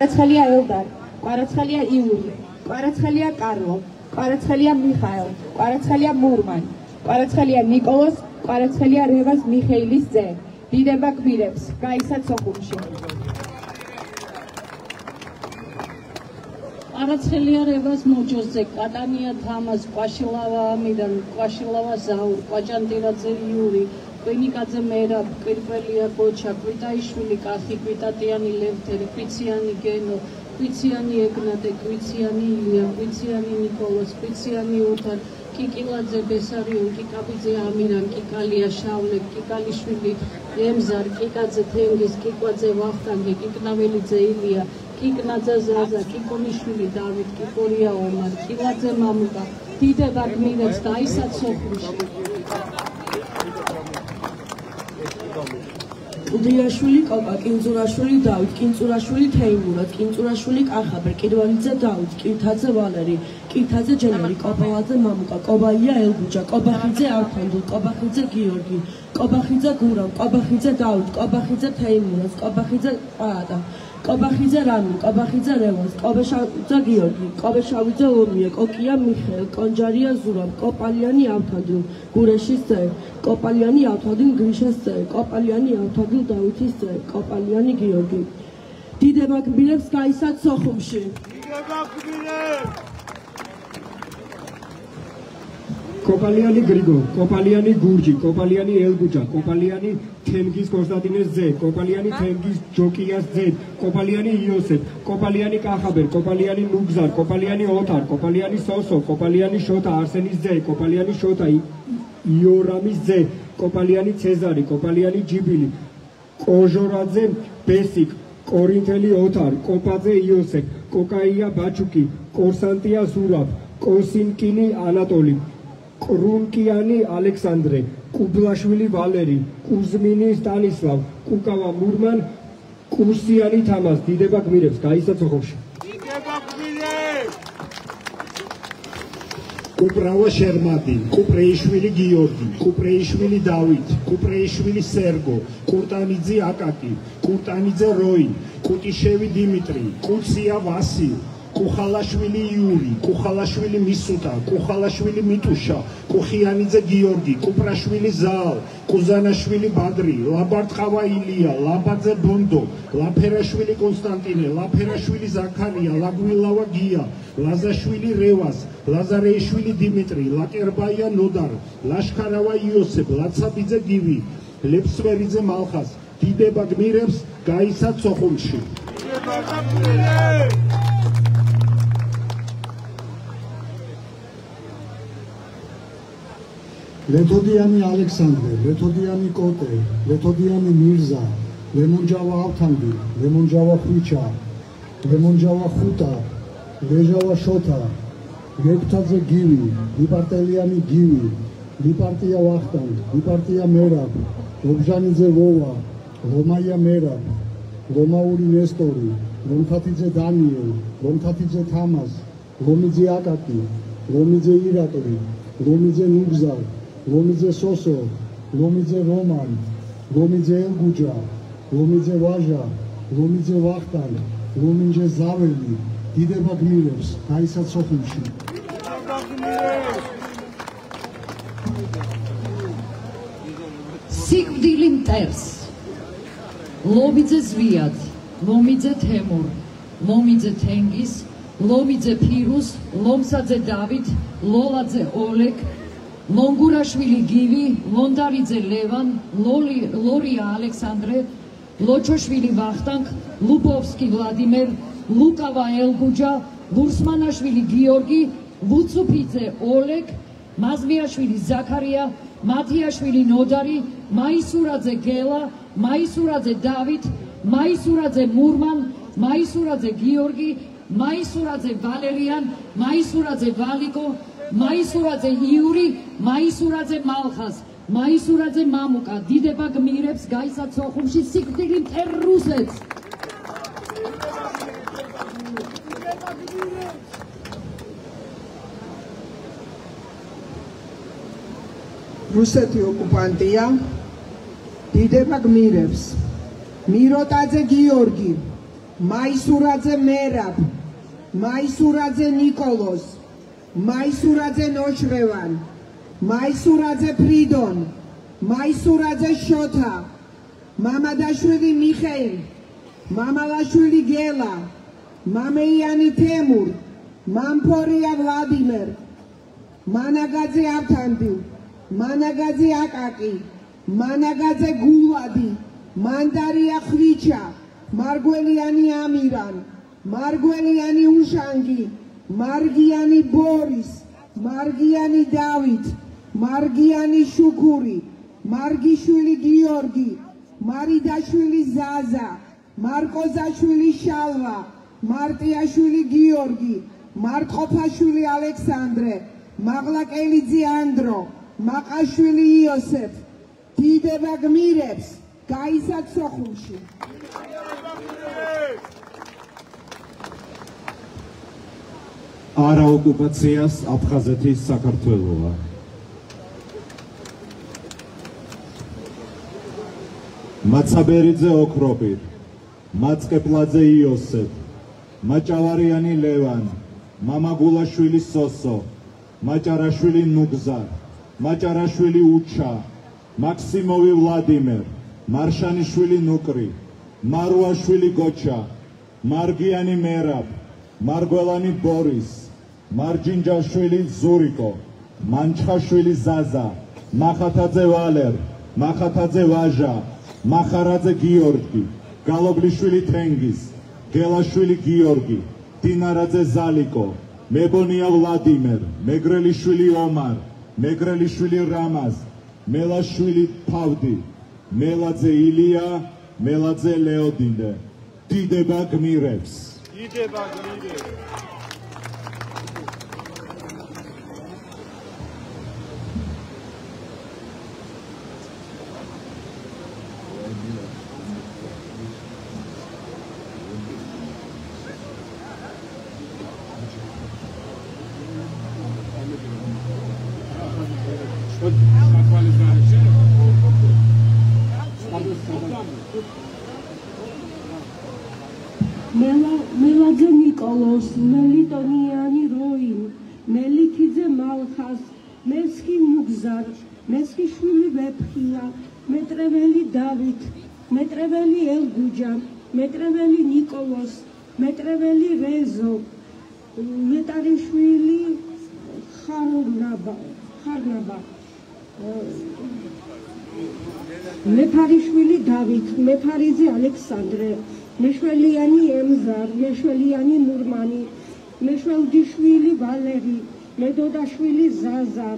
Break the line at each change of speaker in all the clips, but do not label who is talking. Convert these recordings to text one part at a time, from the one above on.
კვარაცხელია ელდარ, კვარაცხელია იური, კვარაცხელია კარლო, კვარაცხელია მიხაელ, კვარაცხელია მურმან, კვარაცხელია ნიკოლოს, კვარაცხელია რევაზ მიხეილის ძე. დიდება გმირებს, გაიცათ სოხუმში.
კვარაცხელია რევაზ მოჯოზე, კატანია თამაზ, კვაშილავა ამიდან, კვაშილავა ზაურ, კვაჭანტირაძე იური, კვინიკაძე მერაბ, კვირკველია გოჩა, კვიტაიშვილი კახი, კვიტატიანი ლევთერი, კვიციანი გენო, კვიციანი ეგნატე, კვიციანი ილია, კვიციანი ნიკოლოს, კვიციანი ოთარ, კიკილაძე ბესარიონ, კიკაბიძე ამირან, კიკალია შავლე, კიკალიშვილი ემზარ, კიკაძე თენგიზ, კიკვაძე ვახტანგი, კიკნაველიძე ილია, კიკნაძე ზაზა, კიკონიშვილი დავით, კიკორია ომარ, კილაძე მამუკა, დიდება გმირებს გაიცათ სოხუმში.
უდიაშვილი კოკა, კინძურაშვილი დავით, კინძურაშვილი თეიმურად, კინძურაშვილი კახაბერ, კირვალიძე დავით, კირთაძე ვალერი, კირთაძე ჯენერი, კობალაძე მამუკა, კობაია ელგუჯა, კობახიძე არქანდულ, კობახიძე გიორგი, კობახიძე გურამ, კობახიძე დავით, კობახიძე თეიმურად, კობახიძე პაატა, კობახიძე რამი, კობახიძე რევაზ, კობეშაძე გიორგი, კობეშავიძე ორმია, კოკია მიხეილ, კონჯარია ზურამ, კოპალიანი ავთადილ, გურეშის ძე, კოპალიანი ავთადილ გრიშას ძე, კოპალიანი ავთადილ დავითის ძე, კოპალიანი გიორგი. დიდება გმირებს გაიცათ სოხუმში.
კოპალიანი გრიგო, კოპალიანი გურჯი, კოპალიანი ელგუჯა, კოპალიანი თენგიზ კონსტანტინეს ძე, კოპალიანი თენგიზ ჯოკიას ძე, კოპალიანი იოსებ, კოპალიანი კახაბერ, კოპალიანი ნუგზარ, კოპალიანი ოთარ, კოპალიანი სოსო, კოპალიანი შოთა არსენის ძე, კოპალიანი შოთა იორამის ძე, კოპალიანი ცეზარი, კოპალიანი ჯიბილი, კოჟორაძე ბესიკ, კორინთელი ოთარ, კოპაძე იოსებ, კოკაია ბაჩუკი, კორსანტია ზურაბ, კოსინკინი ანატოლი, კრუნკიანი ალექსანდრე, კუბლაშვილი ვალერი, კუზმინი სტანისლავ, კუკავა მურმან, კურსიანი თამაზ. დიდება გმირებს გაიცათ სოხუმში.
კუპრავა შერმადი, კუპრეიშვილი გიორგი, კუპრეიშვილი დავით, კუპრეიშვილი სერგო, კურტანიძე აკაკი, კურტანიძე როი, კუტიშევი დიმიტრი, კუცია ვასი, კუხალაშვილი იური, კუხალაშვილი მისუტა, კუხალაშვილი მიტუშა, კუხიანიძე გიორგი, კუპრაშვილი ზაალ, კუზანაშვილი ბადრი, ლაბარტყავა ილია, ლაბაძე ბონდო, ლაფერაშვილი კონსტანტინე, ლაფერაშვილი ზაქარია, ლაგვილავა გია, ლაზაშვილი რევაზ, ლაზარეიშვილი დიმიტრი, ლაკერბაია ნოდარ, ლაშქარავა იოსებ, ლაცაბიძე გივი, ლეფსვერიძე მალხას. დიდება გმირებს გაიცათ სოხუმში.
ლეთოდიანი ალექსანდრე, ლეთოდიანი კოტე, ლეთოდიანი მირზა, ლემონჯავა ავთანდი, ლემონჯავა ხვიჩა, ლემონჯავა ხუტა, ლეჟავა შოთა, ლეკვთაძე გივი, ლიპარტელიანი გივი, ლიპარტია ვახტანგი, ლიპარტია მერაბ, ლობჟანიძე ვოვა, ლომაია მერაბ, ლომაური ნესტორი, ლომთათიძე დანიელ, ლომთათიძე თამაზ, ლომიძე აკაკი, ლომიძე ირაკლი, ლომიძე ნუგზარ, ლომიძე სოსო, ლომიძე რომან, ლომიძე ელგუჯა, ლომიძე ვაჟა, ლომიძე ვახტანგ, ლომიძე ზაველი. დიდება გმირებს გაიცათ სოხუმში.
სიკვდილი მტერს, ლომიძე ზვიად, ლომიძე თემურ, ლომიძე თენგიზ, ლომიძე ფირუს, ლომსაძე დავით, ლოლაძე ოლეგ, ლონგურაშვილი გივი, ლონდარიძე ლევან, ლორია ალექსანდრე, ლოჩოშვილი ვახტანგ, ლუბოვსკი ვლადიმერ, ლუკავა ელგუჯა, ლურსმანაშვილი გიორგი, ლუცუფიძე ოლეგ, მაზმიაშვილი ზაქარია, მათიაშვილი ნოდარი, მაისურაძე გელა, მაისურაძე დავით, მაისურაძე მურმან, მაისურაძე გიორგი, მაისურაძე ვალერიან, მაისურაძე ვალიკო, მაისურაძე იური, მაისურაძე მალხას, მაისურაძე მამუკა. დიდება გმირებს გაიცათ სოხუმში. სიკვდილი მტერ რუსეთს.
რუსეთი ოკუპანტია. დიდება გმირებს. მიროტაძე გიორგი, მაისურაძე მერაბ, მაისურაძე ნიკოლოზ, მაისურაძე ნოშრევან, მაისურაძე ფრიდონ, მაისურაძე შოთა, მამადაშვილი მიხეილ, მამალაშვილი გელა, მამეიანი თემურ, მამფორია ვლადიმერ, მანაგაძე ავთანდი, მანაგაძე აკაკი, მანაგაძე გულადი, მანდარია ხვიჩა, მარგველიანი ამირან, მარგველიანი უშანგი, მარგიანი ბორის, მარგიანი დავით, მარგიანი შუქური, მარგიშვილი გიორგი, მარიდაშვილი ზაზა, მარკოზაშვილი შალვა, მარტიაშვილი გიორგი, მარტყოფაშვილი ალექსანდრე, მაღლაკელიძე ანდრო, მაყაშვილი იოსებ, დიდება გმირებს, გაისად სოხუმში.
არა ოკუპაციას აფხაზეთის საქართველოა. მაცაბერიძე ოქროპირ, მაცკეპლაძე იოსებ, მაჭავარიანი ლევან, მამაგულაშვილი სოსო, მაჭარაშვილი ნუგზარ, მაჭარაშვილი უჩა, მაქსიმოვი ვლადიმერ, მარშანიშვილი ნუკრი, მარუაშვილი გოჩა, მარგიანი მერაბ, მარგველანი ბორის, მარჯინჯაშვილი ზურიკო, მანჩხაშვილი ზაზა, მახათაძე ვალერ, მახათაძე ვაჟა, მახარაძე გიორგი, გალობლიშვილი თენგიზ, გელაშვილი გიორგი, დინარაძე ზალიკო, მებონია ვლადიმერ, მეგრელიშვილი ომარ, მეგრელიშვილი რამაზ, მელაშვილი ფავდი, მელაძე ილია, მელაძე ლეოდინე, დიდება გმირებს. დიდება გმირებს.
მელაძე ნიკოლოს, მელიტონიანი როინ, მელიქიძე მალხას, მესხი ნუგზარ, მესხიშვილი ვეფხია, მეტრეველი დავით, მეტრეველი ელგუჯა, მეტრეველი ნიკოლოს, მეტრეველი რეზო, მეტარიშვილი ხარნაბა, მეფარიშვილი დავით, მეფარიძე ალექსანდრე, მეშველიანი ემზარ, მეშველიანი ნურმანი, მეშველდიშვილი ვალერი, მედოდაშვილი ზაზა,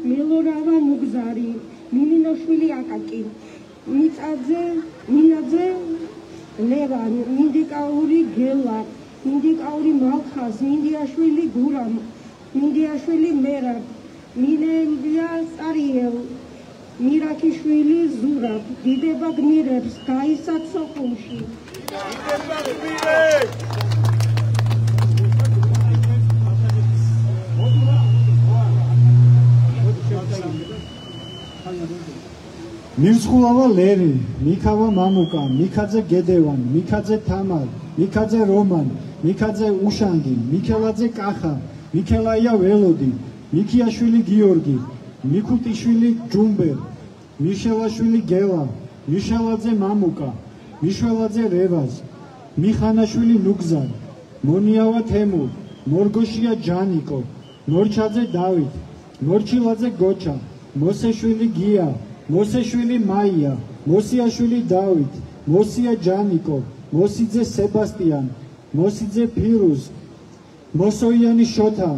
მელორავა ნუგზარი, მინინოშვილი აკაკი, მინაძე ლევან, მინდიკაური გელა, მინდიკაური მალხაზ, მინდიაშვილი გურამ, მინდიაშვილი მერაბ, მინელია წარიელ, მირაქიშვილი ზურაბ, დიდება გმირებს, გაისად სოხუმში.
მირცხულავა ლერი, მიქავა მამუკა, მიქაძე გედევან, მიქაძე თამარ, მიქაძე რომან, მიქაძე უშანგი, მიქელაძე კახა, მიქელაია ველოდი, მიქიაშვილი გიორგი, მიქუტიშვილი ჯუმბერ, მიშელაშვილი გელა, მიშელაძე მამუკა, მიშველაძე რევაზ, მიხანაშვილი ნუგზარ, მონიავა თემურ, მორგოშია ჯანიკო, მორჩაძე დავით, მორჩილაძე გოჩა, მოსეშვილი გია, მოსეშვილი მაია, მოსიაშვილი დავით, მოსია ჯანიკო, მოსიძე სებასტიან, მოსიძე ფირუზ, მოსოიანი შოთა.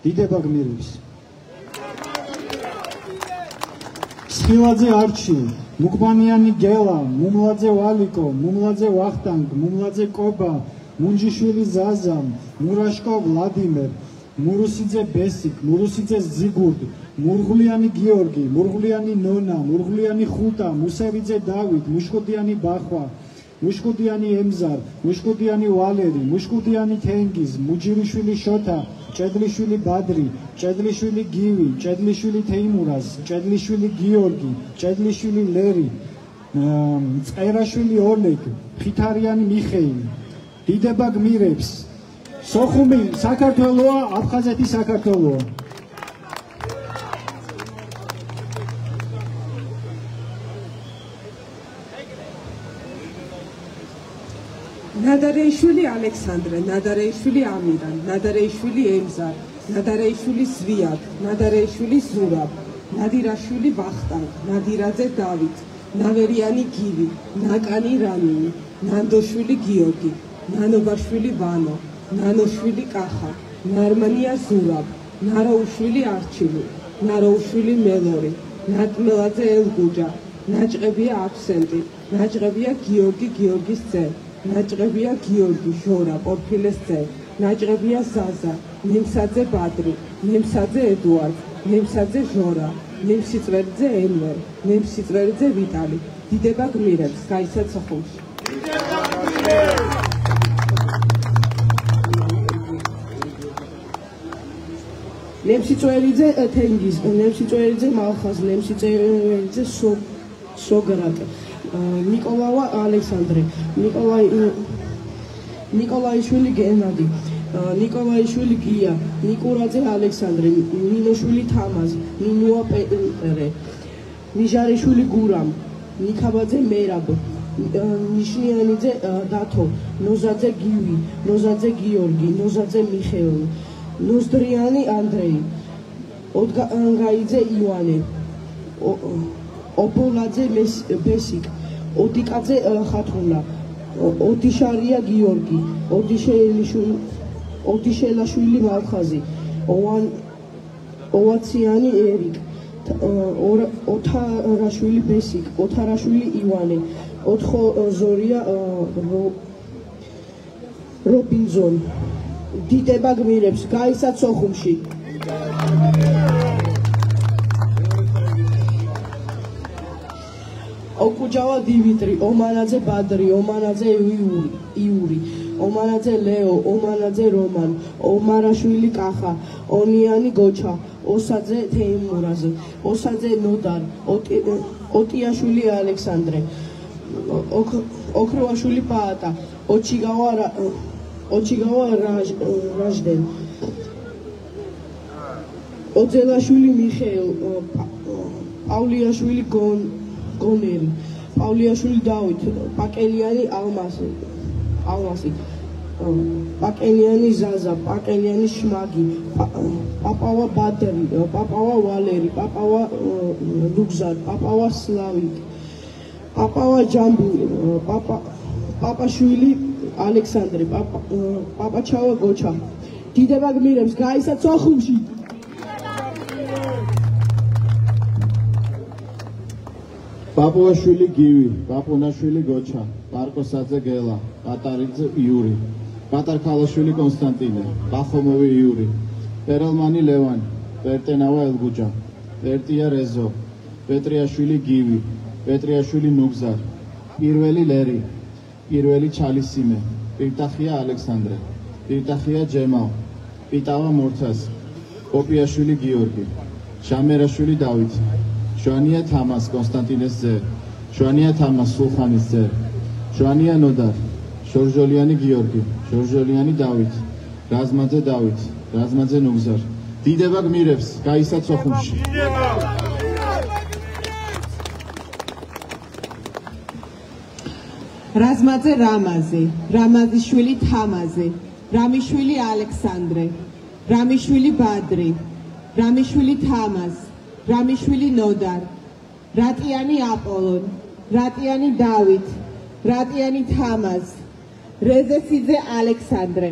დიდება გმირებს. სხილაძე არჩი, მუკბანიანი გელა, მუმლაძე ვალიკო, მუმლაძე ვახტანგ, მუმლაძე კობა, მუნჯიშვილი ზაზა, მურაშკო ვლადიმერ, მურუსიძე ბესიკ, მურუსიძე ზიგურდ, მურღლიანი გიორგი, მურღლიანი ნონა, მურღლიანი ხუტა, მუსევიძე დავით, მუშკუდიანი ბახვა, მუშკუდიანი ემზარ, მუშკუდიანი ვალერი, მუშკუდიანი თენგიზ, მუჯირიშვილი შოთა, ჭედლიშვილი ბადრი, ჭედლიშვილი გივი, ჭედლიშვილი თეიმურაზ, ჭედლიშვილი გიორგი, ჭედლიშვილი ლერი, წერაშვილი ოლეგ, ხითარიანი მიხეილი. დიდება გმირებს. სოხუმი საქართველოა, აფხაზეთი საქართველოა.
ნადარეიშვილი ალექსანდრე, ნადარეიშვილი ამირან, ნადარეიშვილი ემზარ, ნადარეიშვილი ზვიად, ნადარეიშვილი ზურაბ, ნადირაშვილი ვახტანგ, ნადირაძე დავით, ნავერიანი გივი, ნაკანი რამინი, ნანდოშვილი გიორგი, ნანობაშვილი ვანო, ნანოშვილი კახა, ნარმანია ზურაბ, ნაროუშვილი არჩილი, ნაროუშვილი მელორი, ნატმელაძე ელგუჯა, ნაჭყებია აბსენტი, ნაჭყებია გიორგი გიორგის ძე, ნაჭყებია გიორგი ჟორა პორფილეს ძე, ნაჭყებია ზაზა, ნემსაძე ბადრი, ნემსაძე ედუარდ, ნემსაძე ჟორა, ნემსიწვერიძე ენვერ, ნემსიწვერიძე ვიტალი. დიდება გმირებს, გაიცათ სოხუმში. ნემსიწვერიძე თენგიზ, ნემსიწვერიძე მალხაზ, ნემსიწვერიძე სოგრატ, ნიკოლავა ალექსანდრე, ნიკოლაიშვილი გენადი, ნიკოლაიშვილი გია, ნიკურაძე ალექსანდრე, ნინოშვილი თამაზ, ნინუა პეტრე, ნიჟარიშვილი გურამ, ნიქაბაძე მერაბ, ნიშნიანიძე დათო, ნოზაძე გივი, ნოზაძე გიორგი, ნოზაძე მიხეილი, ნოზდრიანი ანდრეი, ოდგაიძე ივანე, ობოლაძე ბესიკ, ოდიკაძე ხათულა, ოდიშარია გიორგი, ოდიშელაშვილი მალხაზი, ოვაციანი ერიკ, ოთარაშვილი ბესიკ, ოთარაშვილი ივანე, ოთხოზორია რობინზონ. დიდება გმირებს, გაიცათ სოხუმში. ოკუჯავა დიმიტრი, ომანაძე ბადრი, ომანაძე იური, ომანაძე ლეო, ომანაძე რომან, ომარაშვილი კახა, ონიანი გოჩა, ოსაძე თეიმურაზ, ოსაძე ნოდარ, ოტიაშვილი ალექსანდრე, ოქროაშვილი პაატა, ოჩიგავა რაჟდენ, ოძელაშვილი მიხეილ, პავლიაშვილი გონერი, პავლიაშვილი დავით, პაკელიანი ალმასი, პაკელიანი ზაზა, პაკელიანი შმაგი, პაპავა ბადრი, პაპავა ვალერი, პაპავა ლუგზარ, პაპავა სლავიკ, პაპავა ჯამბული, პაპაშვილი ალექსანდრე, პაპაჩავა გოჩა. დიდება გმირებს, გაიცათ სოხუმში.
პაპუაშვილი გივი, პაპუნაშვილი გოჩა, პარკოსაძე გელა, პატარიძე იური, პატარქალაშვილი კონსტანტინე, პახომოვი იური, პერელმანი ლევანი, პერტენავა ელგუჯა, პერტია რეზო, პეტრიაშვილი გივი, პეტრიაშვილი ნუგზარ, პირველი ლერი, პირველი ჩალისიმე, პირტახია ალექსანდრე, პირტახია ჯემალ, პიტავა მურთაზ, პოპიაშვილი გიორგი, შამერაშვილი დავით, შვანია თამას კონსტანტინეს ძე, შვანია თამას სულხანის ძე, შვანია ნოდარ, შორჟოლიანი გიორგი, შორჟოლიანი დავით, რაზმაძე დავით, რაზმაძე ნუგზარ. დიდება გმირებს, გაიცათ სოხუმში.
რაზმაძე რამაზი, რამაზიშვილი თამაზი, რამიშვილი ალექსანდრე, რამიშვილი ბადრი, რამიშვილი თამაზ, რამიშვილი ნოდარ, რატიანი აპოლონ, რატიანი დავით, რატიანი თამაზ, რეზესიძე ალექსანდრე,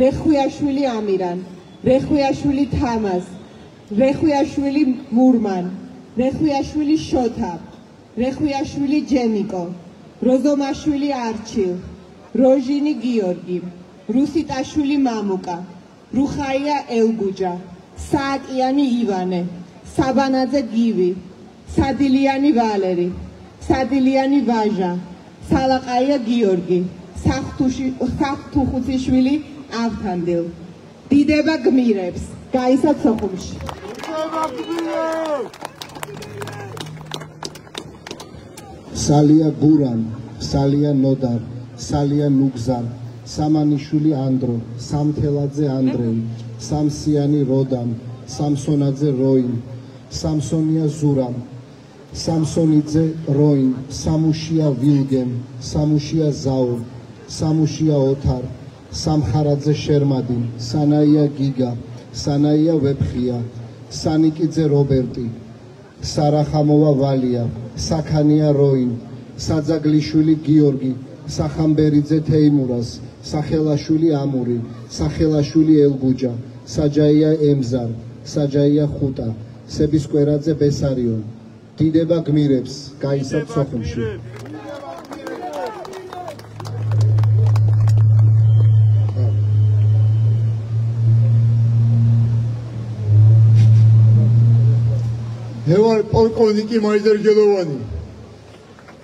რეხვიაშვილი ამირან, რეხვიაშვილი თამაზ, რეხვიაშვილი მურმან, რეხვიაშვილი შოთა, რეხვიაშვილი ჯენიკო, როზომაშვილი არჩილ, როჟინი გიორგი, რუსიტაშვილი მამუკა, რუხაია ელგუჯა, სააკიანი ივანე, საბანაძე გივი, სადილიანი ვალერი, სადილიანი ვაჟა, სალაყაია გიორგი, საფთუხუციშვილი ავთანდილ. დიდება გმირებს, გაიცათ სოხუმში.
სალია გურან, სალია ნოდარ, სალია ნუგზარ, სამანიშვილი ანდრო, სამთელაძე ანდრეი, სამსიანი როდამ, სამსონაძე როინ, სამსონია ზურამ, სამსონიძე როინ, სამუშია ვილგემ, სამუშია ზაურ, სამუშია ოთარ, სამხარაძე შერმადი, სანაია გიგა, სანაია ვეფხია, სანიკიძე რობერტი, სარახამოვა ვალია, საქანია როინ, საძაგლიშვილი გიორგი, სახამბერიძე თეიმურას, სახელაშვილი ამური, სახელაშვილი ელგუჯა, საჯაია ემზარ, საჯაია ხუტა, სებისკვერაძე ბესარიონ. დიდება გმირებს, გაისად სოხუმში.
მე ვარ პოლკოვნიკი მაიზერგელოვანი.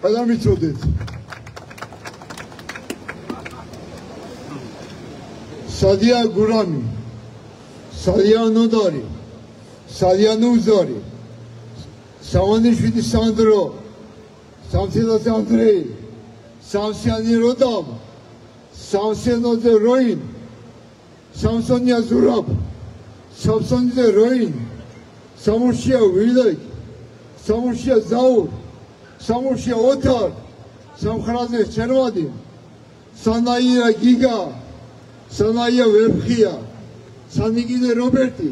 გადამიცოდეთ. სადია გურამი, სადია ნოდარი, სადია ნუგზარი, სამანიშვილი სანდრო, სამთელაძე ანდრეი, სამსიანი როდამ, სამსიანოძე როინ, სამსონია ზურაბ, სამსონიძე როინ, სამუშია ვილეგ, სამუშია ზაურ, სამუშია ოთარ, სამხარაძე შერმადი, სანაია გიგა, სანაია ვეფხია, სანიკიძე რობერტი,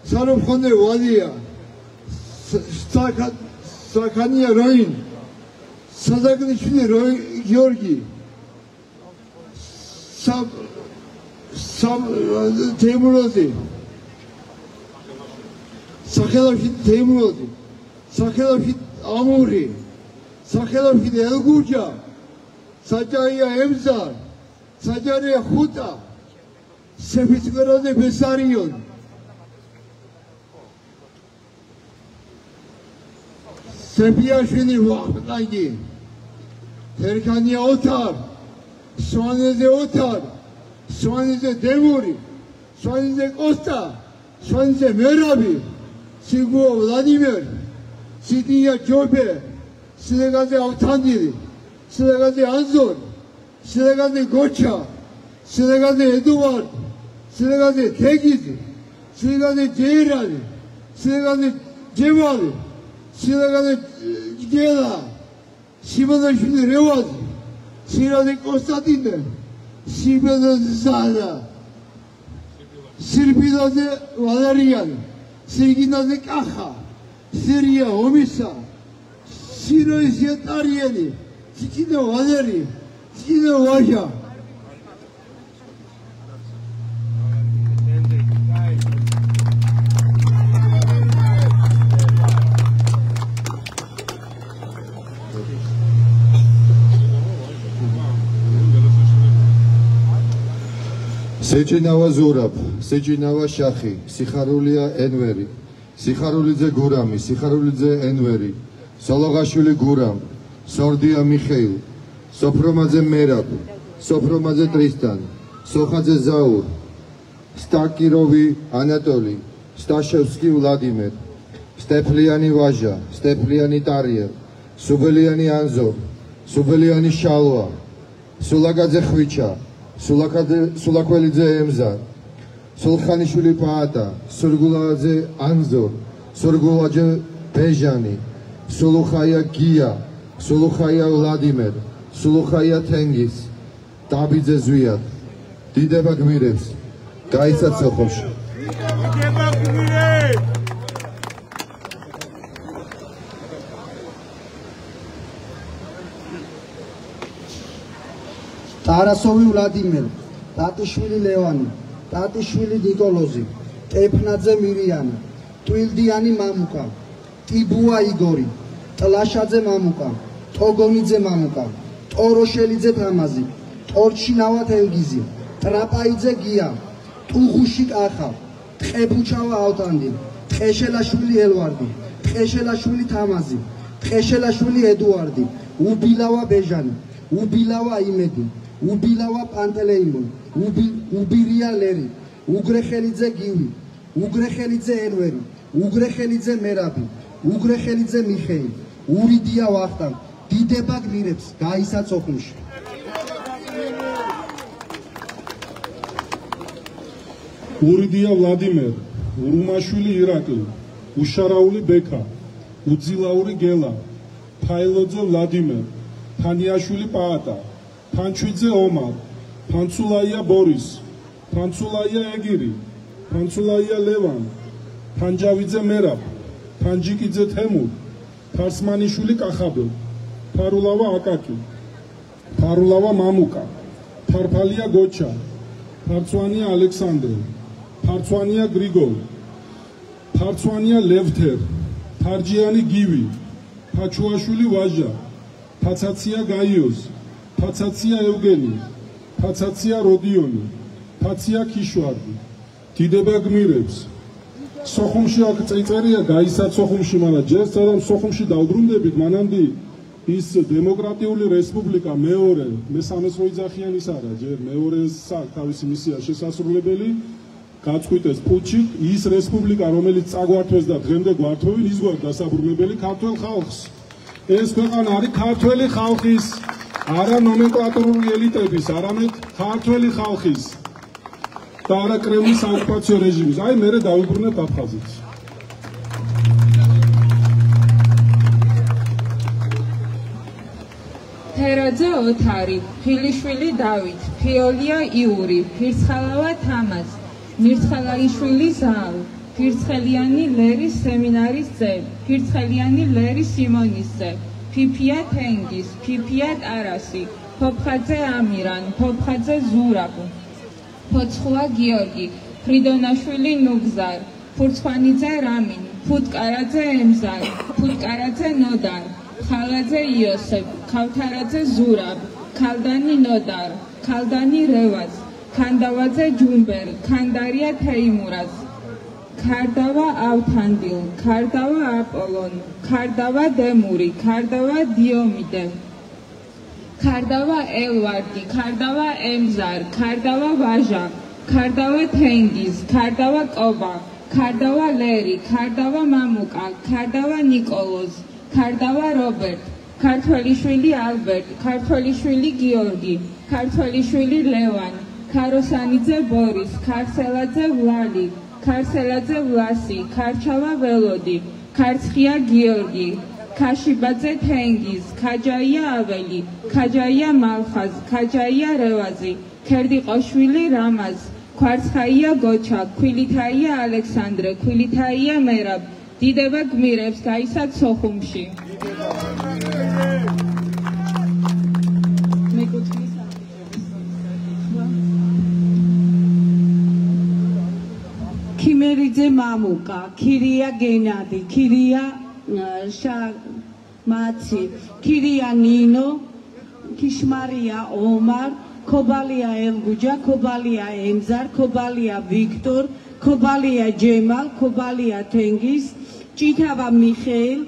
საროფხონე ვალია, საქანია როინ, საძაგლიშვილი გიორგი, თეიმუროზი, სახელაშვილი თეიმუროზი, სახელაშვილი ამური, სახელაშვილი ელგუჯა, საჯაია ემზარ, საჯარია ხუტა, სებისკვერაძე ბესარიონ. სეფიაშვილი ვახტანგი, თერქანია ოთარ, სვანეძე ოთარ, სვანეძე დემური, სვანეძე კოსტა, სვანეძე მერაბი, სიგუო ვლადიმერ, სიდია ჯობე, სილეგაძე ავთანდილი, სილეგაძე ანზორ, სილეგაძე გოჩა, სილეგაძე ედუარდ, სილეგაძე თეგიზი, სილეგაძე ჯეირალი, სილეგაძე ჯემალი, სილეგაძე გელა, სიმონაშვილი რევაზი, სირაძე კონსტანტინე, სიმონაძე ზადა, სირბილაძე ვალერიანი, სირგინაძე კახა, სირია ომისა, სიროისია ტარიელი, ციკინე ვალერი, ციკინე ვაჟა.
სეჭინავა ზურაბ, სეჭინავა შახი, სიხარულია ენვერი, სიხარულიძე გურამი, სიხარულიძე ენვერი, სოლოღაშვილი გურამ, სორდია მიხეილ, სოფრომაძე მერაბ, სოფრომაძე ტრისტან, სოხაძე ზაურ, სტაკიროვი ანატოლი, სტაშევსკი ვლადიმერ, სტეფლიანი ვაჟა, სტეფლიანი ტარიელ, სუბელიანი ანზორ, სუბელიანი შალვა, სულაგაძე ხვიჩა, სულაკველიძე ემზარ, სულხანიშვილი პაატა, სურგულაძე ანზორ, სურგულაძე ბეჟანი, სულუხაია გია, სულუხაია ვლადიმერ, სულუხაია თენგიზ, დაბიძე ზვიად. დიდება გმირებს, გაიცად სოხუმში.
ტარასოვი ვლადიმერ, ტატიშვილი ლევანი, ტატიშვილი ნიკოლოზი, ტეფნაძე მირიანი, ტვილდიანი მამუკა, ტიბუა იგორი, ტლაშაძე მამუკა, ტოგონიძე მამუკა, ტოროშელიძე თამაზი, ტორჩინავა თენგიზი, ტრაპაიძე გია, ტუღუში კახა, ტყეფუჩავა ავტანდი, ტყეშელაშვილი ელვარდი, ტყეშელაშვილი თამაზი, ტყეშელაშვილი ედუარდი, უბილავა ბეჟანი, უბილავა იმედი, უბილავა პანტელეიმონი, უბირია ლერი, უგრეხელიძე გივი, უგრეხელიძე ენვერი, უგრეხელიძე მერაბი, უგრეხელიძე მიხეი, ურიდია ვახტანგ, დიდება გმირებს გაიცა სოხუმში.
ურიდია ვლადიმერ, ურუმაშვილი ირაკლი, უშარაული ბექა, უძილაური გელა, ფაილოძე ვლადიმერ, ფანიაშვილი პაატა, ფანჩვიძე ომარ, ფანცულაია ბორის, ფანცულაია ეგირი, ფანცულაია ლევან, ფანჯავიძე მერაბ, ფანჯიკიძე თემურ, ფარსმანიშვილი კახაბე, ფარულავა აკაკი, ფარულავა მამუკა, ფარფალია გოჩა, ფარცვანია ალექსანდრე, ფარცვანია გრიგოლ, ფარცვანია ლევთერ, ფარჯიანი გივი, ფაჩუაშვილი ვაჟა, ფაცაცია გაიოზ, ფაცაცია ევგენი, ფაცაცია როდიონი, ფაცია ქიშვარდი, დიდება გმირებს. სოხუმში აქ წეწერია გაისად სოხუმში, მაგრამ ჯერ სანამ სოხუმში დავბრუნდებით, მანამდე ის დემოკრატიული რესპუბლიკა მეორე, მე-13 ოჯახიანის არა, ჯერ მეორეს თავისი მისია შესასრულებელი გაწყვიტეს პუტჩი, ის რესპუბლიკა, რომელიც წაგვართვეს და დღემდე გვართოვინ, ის გვაქვს დასაბრუნებელი ქართველ ხალხს. ეს ქვეყანა არის ქართველი ხალხის, არა ნომენკლატურული ელიტების, არამედ ქართველი ხალხის და არა კრემლის საოკუპაციო რეჟიმის. აი მერე დავიბრუნებთ აფხაზეთს.
თერაძე ოთარი, ფილიშვილი დავით, ფიოლია იური, ფირცხალავა თამაზ, მირცხალაიშვილი ზალ, ფირცხელიანი ლერის სემინარის ძე, ფირცხელიანი ლერის სიმონის ძე, ფიფია თენგის, ფიფია ტარასი, ფოფხაძე ამირან, ფოფხაძე ზურაბ, ფოცხუა გიორგი, ფრიდონაშვილი ნუგზარ, ფურცხვანიძე რამინ, ფუტკარაძე ემზარ, ფუტკარაძე ნოდარ, ხალაძე იოსებ, ქავთარაძე ზურაბ, ქალდანი ნოდარ, ქალდანი რევაზ, ქანდავაძე ჯუმბერ, ქანდარია თეიმურაზ, ქარდავა ავთანდილ, ქარდავა აპოლონ, ქარდავა დემური, ქარდავა დიომიდე, ქარდავა ელვარდი, ქარდავა ემზარ, ქარდავა ვაჟა, ქარდავა თენგიზ, ქარდავა კობა, ქარდავა ლერი, ქარდავა მამუკა, ქარდავა ნიკოლოზ, ქარდავა რობერტ, ქართველიშვილი ალბერტ, ქართველიშვილი გიორგი, ქართველიშვილი ლევან, ქაროსანიძე ბორის, ქარსელაძე ვლალი, ქარსელაძე ვლასი, ქარჩავა ველოდი, ქარცხია გიორგი, ქაშიბაძე თენგიზ, ქაჯაია აველი, ქაჯაია მალხაზ, ქაჯაია რევაზი, ქერდიყოშვილი რამაზ, ქვარცხაია გოჩა, ქვილითაია ალექსანდრე, ქვილითაია მერაბ, დიდება გმირებს გაისად სოხუმში.
ქიმერიძე მამუკა, ქირია გენადი, ქირია მაცი, ქირია ნინო, ქიშმარია ომარ, ქობალია ელგუჯა, ქობალია ემზარ, ქობალია ვიქტორ, ქობალია ჯემალ, ქობალია თენგიზ, ჭითავა მიხეილ,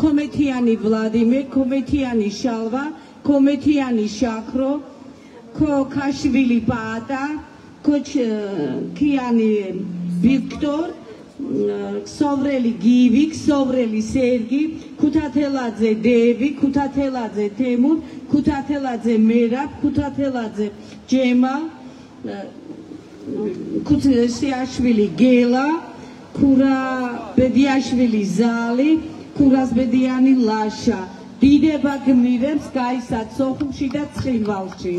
ქომეთიანი ვლადიმერ, ქომეთიანი შალვა, ქომეთიანი შაქრო, ქოქაშვილი პაატა, ქიანი ვიქტორ, ქსოვრელი გივი, ქსოვრელი სერგი, ქუთათელაძე დევი, ქუთათელაძე თემურ, ქუთათელაძე მერაბ, ქუთათელაძე ჯემალ, ქუთესიაშვილი გელა, ქურაბედიაშვილი ზალი, ქურასბედიანი ლაშა, დიდება გმირებს გაისად სოხუმში და ცხინვალში.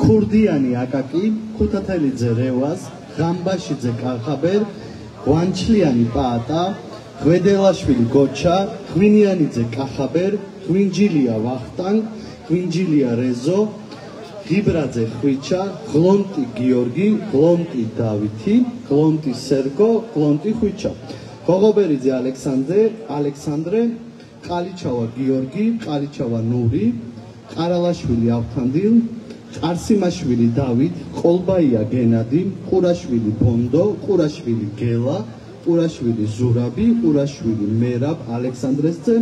ქურდიანი აკაკი, ქუთათელიძე რევაზ, ღამბაშიძე კახაბერ, ღვანჩლიანი პაატა, ღვედელაშვილი გოჩა, ღვინიანიძე კახაბერ, ღვინჯილია ვახტანგ, ღვინჯილია რეზო, ღიბრაძე ხვიჩა, ღლონტი გიორგი, ღლონტი დავითი, ღლონტი სერგო, ღლონტი ხვიჩა, ღოღობერიძე ალექსანდრე, ყალიჩავა გიორგი, ყალიჩავა ნური, ყარალაშვილი ავთანდილ, ყარსიმაშვილი დავით, ყოლბაია გენადი, ყურაშვილი ბონდო, ყურაშვილი გელა, ყურაშვილი ზურაბი, ყურაშვილი მერაბ ალექსანდრესძე,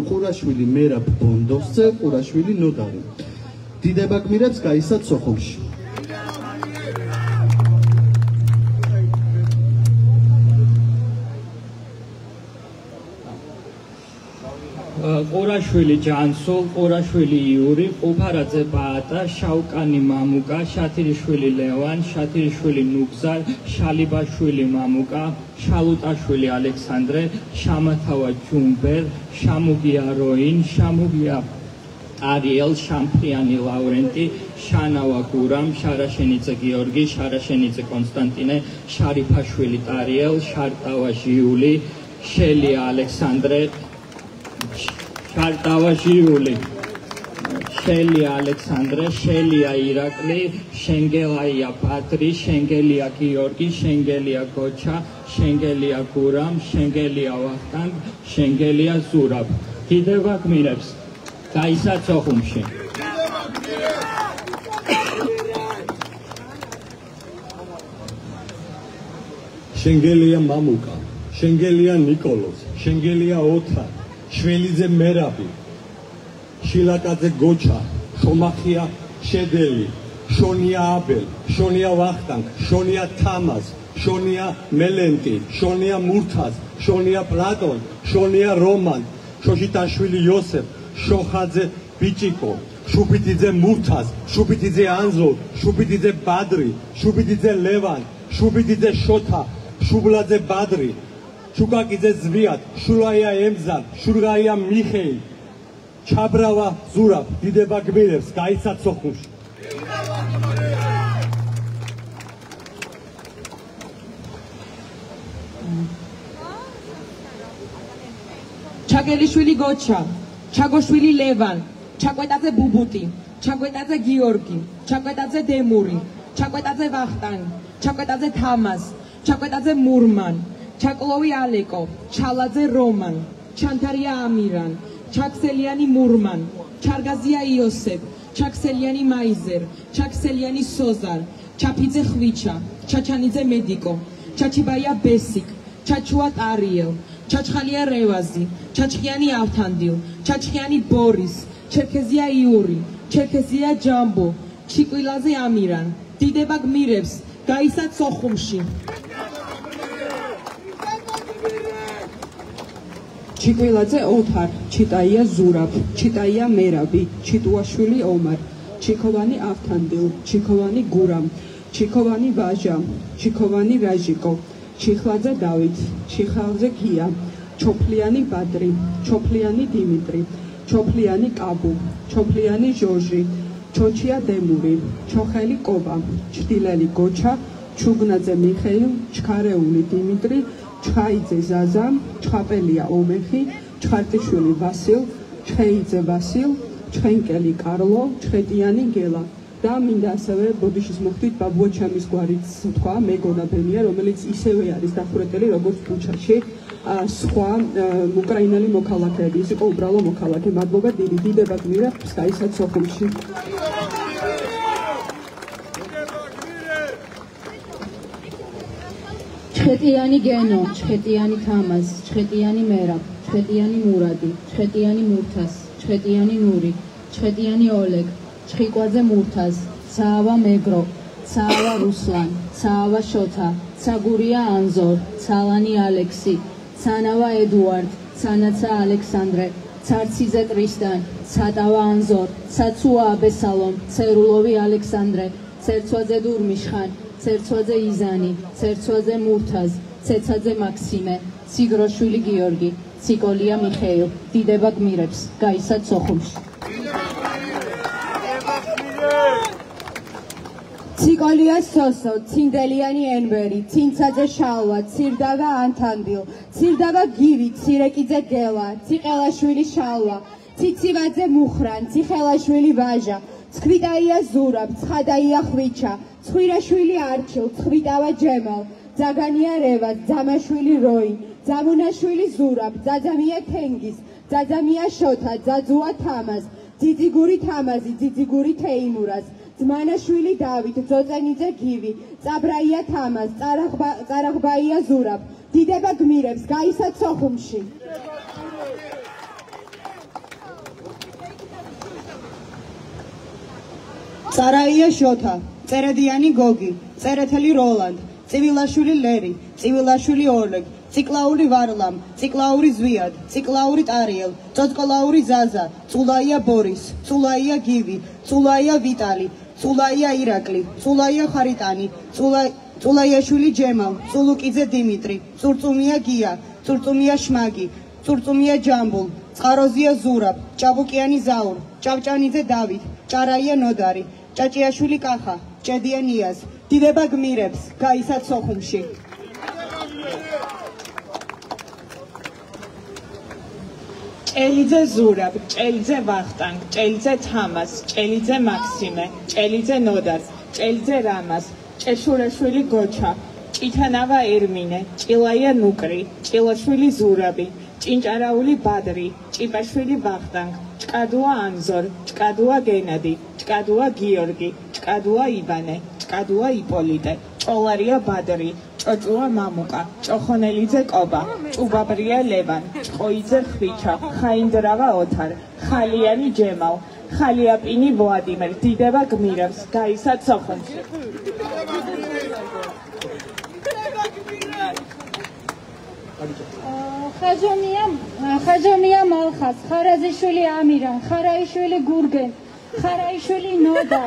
ყურაშვილი მერაბ ბონდოსძე, ყურაშვილი ნოდარი. დიდება გმირებს გაისად სოხუმში.
ყურაშვილი ჯანსულ, ყურაშვილი იური, ყუფარაძე ბაატა, შავკანი მამუკა, შათირიშვილი ლევან, შათირიშვილი ნუგზარ, შალიბაშვილი მამუკა, შალუტაშვილი ალექსანდრე, შამათავა ჯუმბერ, შამუგია როინ, შამუგია არიელ, შამფრიანი ლავრენტი, შანავა გურამ, შარაშენიძე გიორგი, შარაშენიძე კონსტანტინე, შარიფაშვილი ტარიელ, შარტავა ჟიული, შელია ალექსანდრე, შარტავა ჟიული, შელია ალექსანდრე, შელია ირაკლი, შენგელაია პატრი, შენგელია გიორგი, შენგელია გოჩა, შენგელია გურამ, შენგელია ვახტანგ, შენგელია ზურაბ. დიდება გმირებს გაისად სოხუმში.
შენგელია მამუკა, შენგელია ნიკოლოზ, შენგელია ოთარ, შველიძე მერაბი, შილაკაძე გოჩა, შომახია შედელი, შონია აბელ, შონია ვახტანგ, შონია თამაზ, შონია მელენტი, შონია მურთაზ, შონია პლატონ, შონია რომან, შოშიტაშვილი იოსებ, შოხაძე ბიჭიკო, შუბიტიძე მურთაზ, შუბიტიძე ანზორ, შუბიტიძე ბადრი, შუბიტიძე ლევან, შუბიტიძე შოთა, შუბლაძე ბადრი, შუკაკიძე ზვიად, შულაია ემზარ, შურღაია მიხეი, ჩაბრავა ზურაბ, დიდება გმირებს, გაიცათ სოხუმში.
ჩაგელიშვილი გოჩა, ჩაგოშვილი ლევან, ჩაკვეტაძე ბუბუტი, ჩაკვეტაძე გიორგი, ჩაკვეტაძე დემური, ჩაკვეტაძე ვახტანი, ჩაკვეტაძე თამაზ, ჩაკვეტაძე მურმან, ჩაკლოვი ალეკო, ჩალაძე რომან, ჩანთარია ამირან, ჩაქსელიანი მურმან, ჩარგაზია იოსებ, ჩაქსელიანი მაიზერ, ჩაქსელიანი სოზარ, ჩაფიძე ხვიჩა, ჩაჩანიძე მედიკო, ჩაჩიბაია ბესიკ, ჩაჩუა ტარიელ, ჩაჩხალია რევაზი, ჩაჩხიანი ავთანდილ, ჩაჩხიანი ბორის, ჩერქეზია იური, ჩერქეზია ჯამბო, ჩიკვილაძე ამირან, დიდება გმირებს, გაისად სოხუმში.
ჩიკვილაძე ოთარ, ჩიტაია ზურაბ, ჩიტაია მერაბი, ჩიტუაშვილი ომარ, ჩიქოვანი ავთანდილ, ჩიქოვანი გურამ, ჩიქოვანი ვაჟა, ჩიქოვანი რაჟიკო, ჩიხლაძე დავით, ჩიხალძე გია, ჩოფლიანი ბადრი, ჩოფლიანი დიმიტრი, ჩოფლიანი კაბუ, ჩოფლიანი ჟოჟი, ჩოჩია დემური, ჩოხელი კობა, ჩtileli გოჩა, ჩუგნაძე მიხეილ, ჩქარეული დიმიტრი, ჩხაიძე ზაზა, ჩხაპელია ომეხი, ჩხარტიშვილი ვასილ, ჩხეიძე ვასილ, ჩხენკელი კარლო, ჩხეტიანი გელა. და მინდა ასევე ბოდიშის მოხდით ბაბუაჩამის გვარიც თქვა მეგონა ბენია, რომელიც ისევე არის დახურეტელი როგორც ბუჩაში სხვა უკრაინელი მოქალაქეები. ის იყო უბრალო მოქალაქე. მადლობა დიდი, დიდება გმირებს, გაისად სოხუმში.
ჩხეტიანი გენო, ჩხეტიანი თამაზ, ჩხეტიანი მერაბ, ჩხეტიანი მურადი, ჩხეტიანი მურთას, ჩხეტიანი ნური, ჩხეტიანი ოლეგ, ჩხიკვაძე მურთაზ, ცაავა მეგრო, ცაავა რუსლან, ცაავა შოთა, ცაგურია ანზორ, ცალანი ალექსი, ცანავა ედუარდ, ცანაცა ალექსანდრე, ცარციძე ტრისტან, ცატავა ანზორ, ცაცუა აბესალომ, ცერულოვი ალექსანდრე, ცერცვაძე დურმიშხან, ცერცვაძე იზანი, ცერცვაძე მურთაზ, ცეცაძე მაქსიმე, ციგროშვილი გიორგი, ციკოლია მიხეილ, დიდება გმირებს, გაისად სოხუმში.
ციკოლია სოსო, ცინდელიანი ენვერი, ცინცაძე შალვა, ცირდავა ანთანდილ, ცირდავა გივი, ცირეკიძე გელა, ციყელაშვილი შალვა, ციცივაძე მუხრან, ციხელაშვილი ვაჟა, ცხვიტაია ზურაბ, ცხადაია ხვიჩა, ცხვირაშვილი არჩილ, ცხვიტავა ჯემალ, ძაგანია რევას, ძამაშვილი როი, ძამუნაშვილი ზურაბ, ძაძამია თენგის, ძაძამია შოთა, ძაძუა თამაზ, ძიძიგური თამაზი, ძიძიგური თეიმურას, ძმანაშვილი დავით, ძოწენიძე გივი, წაბრაია თამაზ, წარაღბაია ზურაბ, დიდება გმირებს, გაისად სოხუმში.
წარაია შოთა, წერედიანი გოგი, წერეთელი როლანდ, წივილაშვილი ლერი, წივილაშვილი ორლეგ, ციკლაური ვარლამ, ციკლაური ზვიად, ციკლაური ტარიელ, წოწკოლაური ზაზა, წულაია ბორის, წულაია გივი, წულაია ვიტალი, წულაია ირაკლი, წულაია ხარიტანი, წულაიაშვილი ჯემალ, წულუკიძე დიმიტრი, წურწუმია გია, წურწუმია შმაგი, წურწუმია ჯამბულ, წყაროზია ზურაბ, ჭაბუკიანი ზაურ, ჭავჭანიძე დავით, ჭარაია ნოდარი, ჭაჭიაშვილი კახა, ჭედია ნიაზ, დიდება გმირებს, გაისად სოხუმში.
ჭელიძე ზურაბ, ჭელიძე ვახტანგ, ჭელიძე თამას, ჭელიძე მაქსიმე, ჭელიძე ნოდარ, ჭელიძე რამას, ჭეშურაშვილი გოჩა, ჭითანავა ერმინე, ჭილაია ნუკრი, ჭილაშვილი ზურაბი, ჭინჭარაული ბადრი, ჭიპაშვილი ვახტანგ, ჭკადუა ანზორ, ჭკადუა გენადი, ჭკადუა გიორგი, ჭკადუა ივანე, ჭკადუა იპოლიტე, ჭოლარია ბადრი, ჭოჭუა მამუკა, ჭოხონელიძე კობა, ჭუბაბრია ლევან, ჭყოიძე ხვიჩა, ხაინდრავა ოთარ, ხალიანი ჯემალ, ხალიაპინი ვლადიმერ, დიდება გმირებს, გაისად სოხუმში.
ხაჯომია მალხას, ხარაზიშვილი ამირან, ხარაიშვილი გურგენ, ხარაიშვილი ნოდა,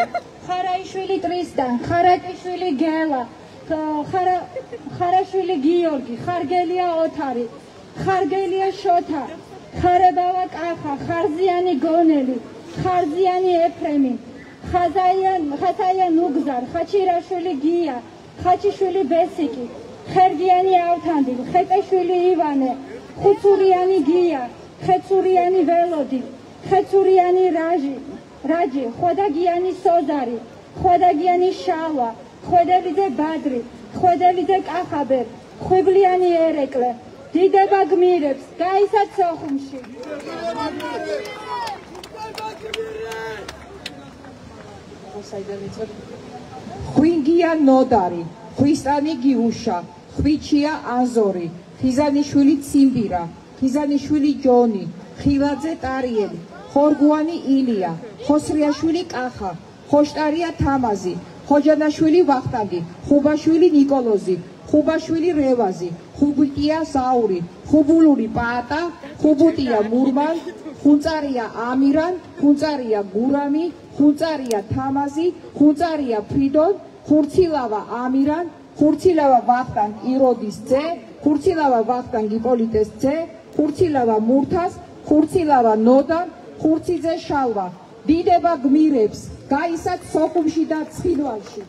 ხარაიშვილი ტრისტან, ხარაკიშვილი გელა, ხარაშვილი გიორგი, ხარგელია ოთარი, ხარგელია შოთა, ხარებავა კახა, ხარზიანი გონელი, ხარზიანი ეფრემი, ხათაია ნუგზარ, ხაჩირაშვილი გია, ხაჩიშვილი ბესიკი, ხერგიანი ავთანდი, ხეტეშვილი ივანე, ხუცურიანი გია, ხეცურიანი ველოდი, ხეცურიანი რაჯი, ხვედაგიანი სოზარი, ხვედაგიანი შავა, ხვედელიძე ბადრი, ხვედელიძე კახაბერ, ხვიბლიანი ერეკლე, დიდება გმირებს, გაისად სოხუმში.
ხვინგია ნოდარი, ხვისტანი გიუშა, ხვიჩია აზორი, ხიზანიშვილი ციმბირა, ხიზანიშვილი ჯონი, ხილაძე ტარიელი, ხორგუანი ილია, ხოსრიაშვილი კახა, ხოშტარია თამაზი, ხოჯანაშვილი ვახტანგი, ხუბაშვილი ნიკოლოზი, ხუბაშვილი რევაზი, ხუბუტია საური, ხუბულური პაატა, ხუბუტია მურმან, ხუნწარია ამირან, ხუნწარია გურამი, ხუნწარია თამაზი, ხუნწარია ფრიდონ, ხურცილავა ამირან, ხურცილავა ვახტანგ იროდის ძე, ხურცილავა ვახტანგ იპოლიტეს ძე, ხურცილავა მურთას, ხურცილავა ნოდარ, ხურციძე შალვა, დიდება გმირებს, გაისად სოხუმში და ცხინვალში.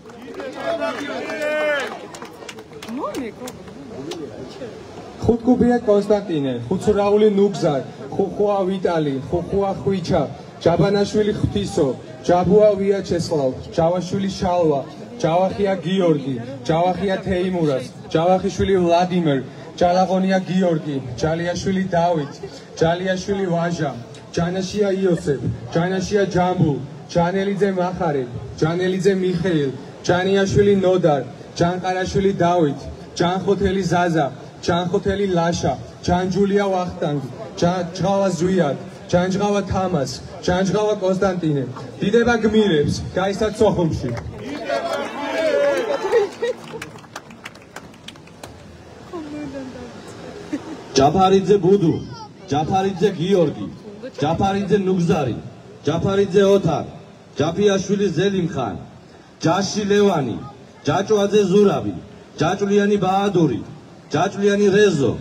ხუთკუბია კონსტანტინე, ხუცურაული ნუგზარ, ხუხუა ვიტალი, ხუხუა ხვიჩა, ჯაბანაშვილი ღვთისო, ჯაბუა ვიაჩესლავ, ჯავაშვილი შალვა, ჯავახია გიორგი, ჯავახია თეიმურას, ჯავახიშვილი ვლადიმერ, ჯალაღონია გიორგი, ჯალიაშვილი დავით, ჯალიაშვილი ვაჟა, ჯანაშია იოსებ, ჯანაშია ჯამბულ, ჯანელიძე მახარე, ჯანელიძე მიხეილ, ჯანიაშვილი ნოდარ, ჯანყარაშვილი დავით, ჯანხოთელი ზაზა, ჯანხოთელი ლაშა, ჯანჯულია ვახტანგი, ჯანჯღავა ზვიად, ჯანჯღავა თამას, ჯანჯღავა კონსტანტინე, დიდება გმირებს, გაისად სოხუმში.
ჯაფარიძე ბუდუ, ჯაფარიძე გიორგი, ჯაფარიძე ნუგზარი, ჯაფარიძე ოთარ, ჯაფიაშვილი ზელიმხან, ჯაში ლევანი, ჯაჭვაძე ზურაბი, ჯაჭვლიანი ბაადური, ჯაჭვლიანი რეზო,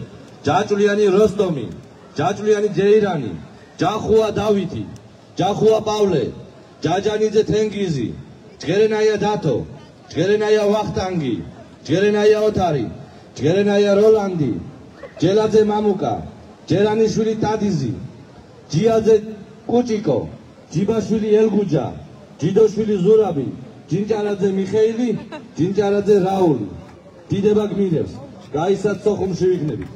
ჯაჭვლიანი როსტომი, ჯაჭვლიანი ჯეირანი, ჯახუა დავითი, ჯახუა პავლე, ჯაჯანიძე თენგიზი, ჯგერენაია დათო, ჯგერენაია ვახტანგი, ჯგერენაია ოთარი, ჯგერენაია როლანდი, ჯელაძე მამუკა, ჯერანიშვილი ტადიზი, ჯიაძე კუჭიკო, ჯიბაშვილი ელგუჯა, ჯიდოშვილი ზურაბი, ჯინჭარაძე მიხეილი, ჯინჭარაძე რაული, დიდება გმირებს, გაისად სოხუმში ვიქნებით.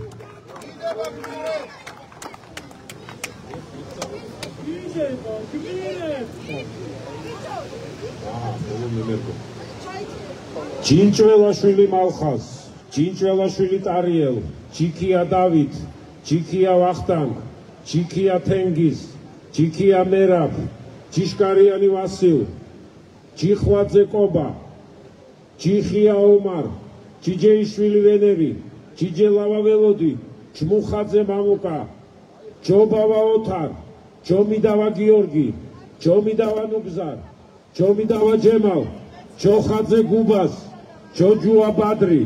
ჯინჭველაშვილი მალხას, ჯინჭველაშვილი ტარიელ, ჯიქია დავით, ჯიქია ვახტანგ, ჯიქია თენგიზ, ჯიქია მერაბ, ჯიშკარიანი ვასილ, ჯიხვაძე კობა, ჯიხია ომარ, ჯიჯეიშვილი ვენერი, ჯიჯელავა ველოდი, ჯმუხაძე მამუკა, ჯობავა ოთარ, ჯომიდავა გიორგი, ჯომიდავა ნუგზარ, ჯომიდავა ჯემალ, ჯოხაძე გუბას, ჯოჯუა ბადრი,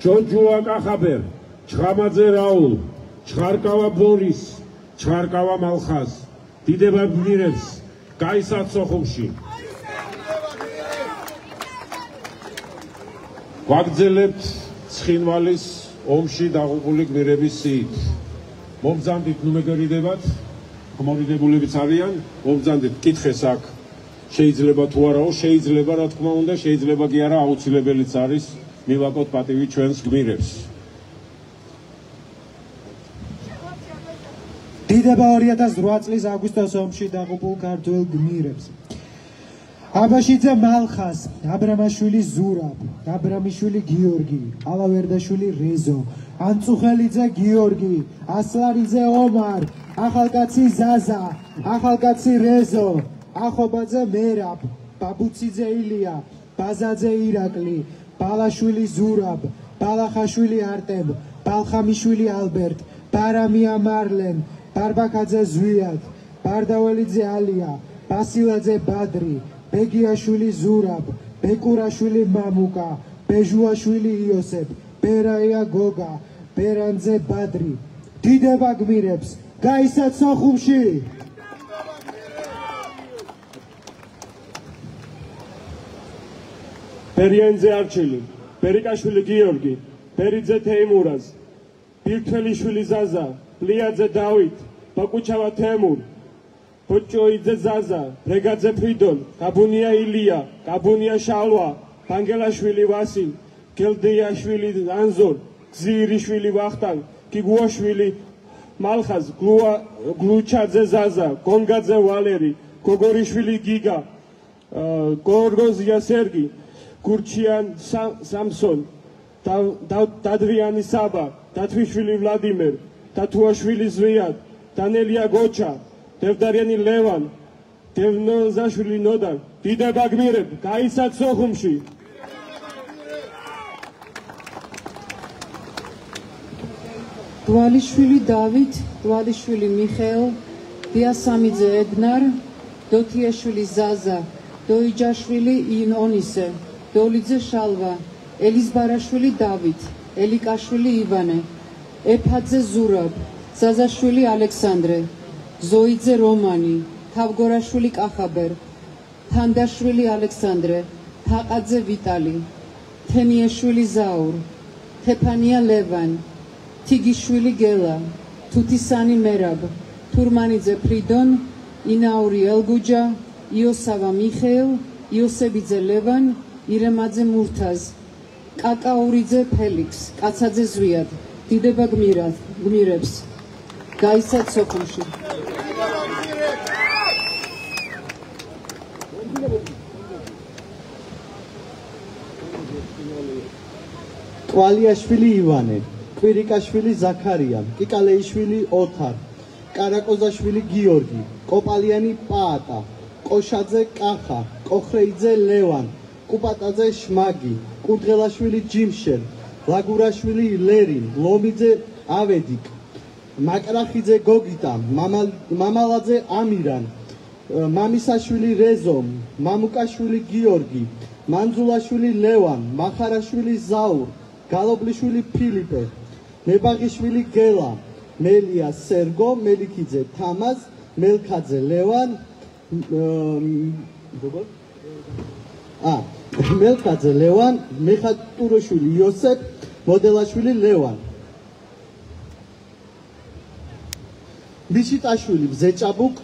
ჯოჯუა კახაბერ, ჩხამაძე რაულ, ჩხარკავა ბორის, ჩხარკავა მალხაზ. დიდება გმირებს, გაისად სოხუმში. გვაგრძელებთ ცხინვალის ომში დაღუპული გმირების სიით. მომბრძანდით ნუმეგერიდებათ, გმირდებულებიც არიან, მომბრძანდით კითხეს აქ შეიძლება თუ არაო, შეიძლება რა თქმა უნდა, შეიძლება კი არა, აუცილებელიც არის მივაკოთ პატივი ჩვენს გმირებს.
დიდება 2008 წლის აგვისტოს ომში დაღუპულ ქართველ გმირებს. აბაშიძე მალხაზ, აბრამაშვილი ზურაბ, აბრამიშვილი გიორგი, ალავერდაშვილი რეზო, ანწუხელიძე გიორგი, ასლარიძე ომარ, ახალკაცი ზაზა, ახალკაცი რეზო, ახობაძე მერაბ, ბაბუციძე ილია, ბაზაძე ირაკლი, ბალაშვილი ზურაბ, ბალახაშვილი არტემ, ბალხამიშვილი ალბერტ, ბარამია მარლენ, ბარბაკაძე ზვიად, ბარდაველიძე ალია, ბასილაძე ბადრი, ბეგიაშვილი ზურაბ, ბეკურაშვილი მამუკა, ბეჟუაშვილი იოსებ, ბერაია გოგა, ბერანძე ბადრი. დიდება გმირებს, გაისად სოხუმში!
ბერიანძე არჩილი, ბერიკაშვილი გიორგი, ბერიძე თეიმურაზ, ბირთველიშვილი ზაზა, პლიაძე დავით, ბაკუჩავა თემურ, ბოჭოიძე ზაზა, რეგაძე ფრიდონ, გაბუნია ილია, გაბუნია შალვა, ბანგელაშვილი ვასილ, გელდეიაშვილი ანზორ, გზირიშვილი ვახტანგ, გიგუაშვილი მალხაზ, გლუჩაძე ზაზა, გონგაძე ვალერი, გოგორიშვილი გიგა, გორგოზია სერგი, გურჩიან სამსონ, დადვიანი საბა, დათვიშვილი ვლადიმერ, დათუაშვილი ზვიად, დანელია გოჩა, დევდარიანი ლევან, დევნოზაშვილი ნოდარ. დიდება გმირებ, გაისად სოხუმში!
დვალიშვილი დავით, დვალიშვილი მიხეილ, დიასამიძე ედნარ, დოთიაშვილი ზაზა, დოიჯაშვილი იონისე, დოლიძე შალვა, ელიზბარაშვილი დავით, ელიკაშვილი ივანე, ეფაძე ზურაბ, ზაზაშვილი ალექსანდრე, ზოიძე რომანი, თავგორაშვილი კახაბერ, თანდაშვილი ალექსანდრე, თაყაძე ვიტალი, თენიაშვილი ზაურ, თეფანია ლევან, თიგიშვილი გელა, თუთისანი მერაბ, თურმანიძე ფრიდონ, ინაური ელგუჯა, იოსავა მიხეილ, იოსებიძე ლევან, ირემაძე მურთაზ, კაკაურიძე ფელიქს, კაცაძე ზვიად. დიდება გმირებს, გაისად სოხუმში!
კვალიაშვილი ივანე, კვირიკაშვილი ზაქარია, კიკალეიშვილი ოთარ, კარაკოზაშვილი გიორგი, კოპალიანი პაატა, კოშაძე კახა, კოხრეიძე ლევან, კუპატაძე შმაგი, კურდღელაშვილი ჯიმშელ, ლაგურაშვილი ლერინ, ლომიძე ავედიკ, მაკრახიძე გოგიტა, მამალაძე ამირან, მამისაშვილი რეზო, მამუკაშვილი გიორგი, მანძულაშვილი ლევან, მახარაშვილი ზაურ, გალობლიშვილი ფილიპე, ნებაღიშვილი გელა, მელია სერგო, მელიქიძე თამაზ, მელქაძე ლევან, მელქაძე ლევან, მეხატუროშვილი იოსებ, მოდელაშვილი ლევან. მიშიტაშვილი ბზეჭაბუკ,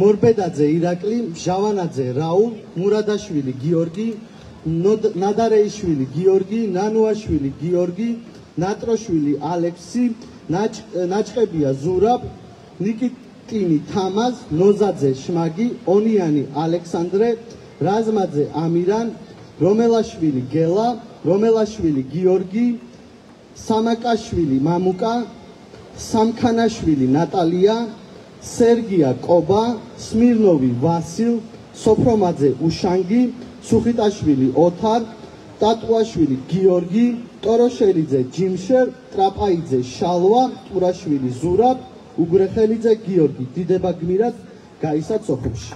მორბედაძე ირაკლი, ჟავანაძე რაულ, მურადაშვილი გიორგი, ნადარეიშვილი გიორგი, ნანუაშვილი გიორგი, ნატროშვილი ალექსი, ნაჭყებია ზურაბ, ნიკიტინი თამაზ, ნოზაძე შმაგი, ონიანი ალექსანდრე, რაზმაძე ამირან, რომელაშვილი გელა, რომელაშვილი გიორგი, სამაკაშვილი მამუკა, სამქანაშვილი ნატალია, სერგია კობა, სმირნოვი ვასილ, სოფრომაძე უშანგი, სუხიტაშვილი ოთარ, ტატუაშვილი გიორგი, ტოროშელიძე ჯიმშერ, ტრაპაიძე შალვა, ტურაშვილი ზურაბ, უგრეხელიძე გიორგი, დიდება გმირად გაიცა სოხუმში.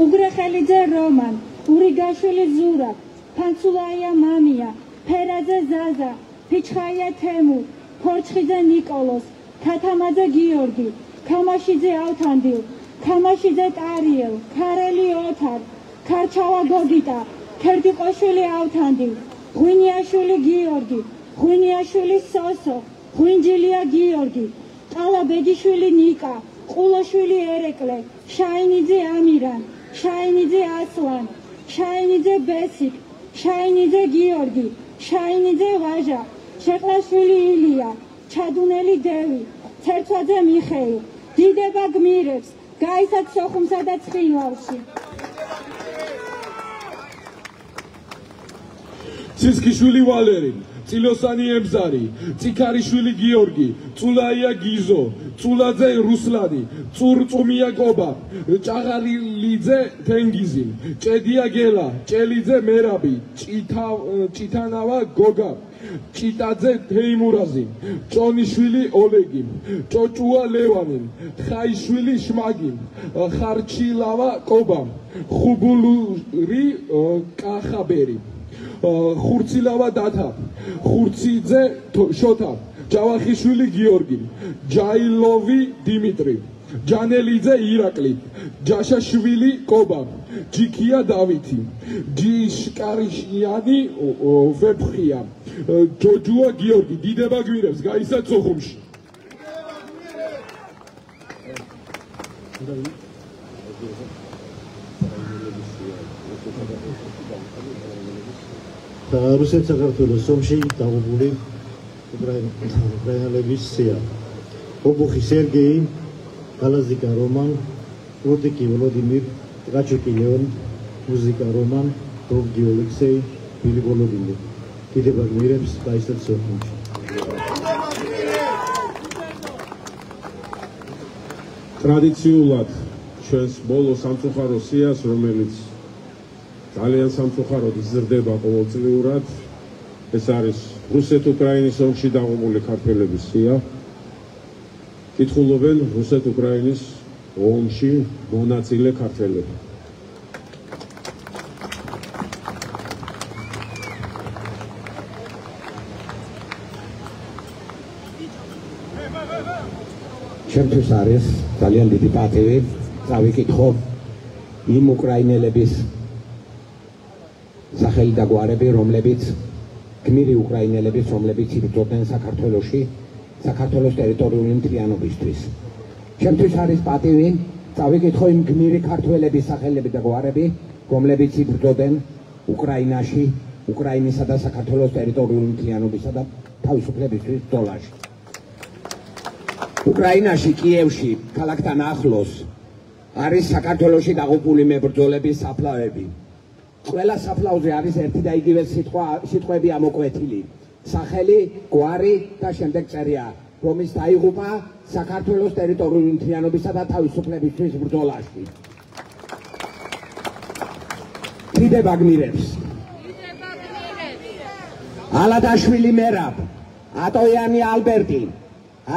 უგრეხელიძე რომან, ურიგაშვილი ზურაბ, ფანცულაია მამია, ფერაძე ზაზა, ფიჩხაია თემურ, ფორჩხიძე ნიკოლოს, ქათამაძე გიორგი, ქამაშიძე ავთანდილ, ქამაშიძე ტარიელ, ქარელი ოთარ, ქარჩავა გოგიტა, ქერდიყოშვილი ავთანდილ, ღვინიაშვილი გიორგი, ღვინიაშვილი სოსო, ღვინჯილია გიორგი, ყალაბედიშვილი ნიკა, ყულოშვილი ერეკლე, შაინიძე ამირან, შაინიძე ასლან, შაინიძე ბესიკ, შაინიძე გიორგი, შაინიძე ვაჟა, შეყლაშვილი ილია, ჩადუნელი დევი, ცერცვაძე მიხეილ, დიდება გმირებს, გაიცათ სოხუმსა და ცხინვალში.
ცისქიშვილი ვალერი, წილოსანი ემზარი, წიქარიშვილი გიორგი, წულაია გიზო, წულაძე რუსლანი, წურწუმია კობა, ჭაღალიძე თენგიზი, ჭედია გელა, ჭელიძე მერაბი, ჭითანავა გოგა, ჭიტაძე თეიმურაზი, ჭონიშვილი ოლეგი, ჭოჭუა ლევანი, ხაიშვილი შმაგი, ხარჩილავა კობა, ხუბულური კახაბერი, ხურცილავა დათა, ხურციძე შოთა, ჯავახიშვილი გიორგი, ჯაილოვი დიმიტრი, ჯანელიძე ირაკლი, ჯაშაშვილი კობა, ჯიქია დავითი, ჯიშკარიშიანი ვეფხია, ჯოჯუა გიორგი, დიდება გვირებს, გაიცათ სოხუმში.
რუსეთ საქართველოს ომში დაღუპული უკრაინელების სია. ობუხი სერგეი, გალაზიკა რომან, პროტიკი ვლოდიმირ, ტყაჩუკი ლეონ, მუზიკა რომან, დოვგი ოლექსეი, ბილი ვოლოდინი. დიდება გმირებს გაიცათ სოხუმში.
ტრადიციულად ჩვენს ბოლო სამწუხარო სიას, რომელიც ძალიან სამწუხაროდ იზრდება ყოველწლიურად, ეს არის რუსეთ-უკრაინის ომში დაღუპული ქართველების სია. კითხულობენ რუსეთ-უკრაინის ომში მონაწილე ქართველები.
ჩემთვის არის ძალიან დიდი პატივი წავიკითხო იმ უკრაინელების სახელი და გვარები, რომლებიც გმირი უკრაინელების, რომლებიც იბრძოდნენ საქართველოში, საქართველოს ტერიტორიული მთლიანობისთვის. ჩემთვის არის პატივი წავიკითხო იმ გმირი ქართველების სახელები და გვარები, რომლებიც იბრძოდნენ უკრაინაში, უკრაინისა და საქართველოს ტერიტორიული მთლიანობისა და თავისუფლებისთვის ბრძოლაში. უკრაინაში, კიევში, ქალაქთან ახლოს არის საქართველოში დაღუპული მებრძოლების საფლავები. ყველა საფლავზე არის ერთი და იგივე სიტყვები ამოკვეთილი. სახელი, გვარი და შემდეგ წერია, რომის დაიღუპა საქართველოს ტერიტორიული მთლიანობისა და თავისუფლებისთვის ბრძოლაში. დიდება გმირებს. ალადაშვილი მერაბ, ატოიანი ალბერტი,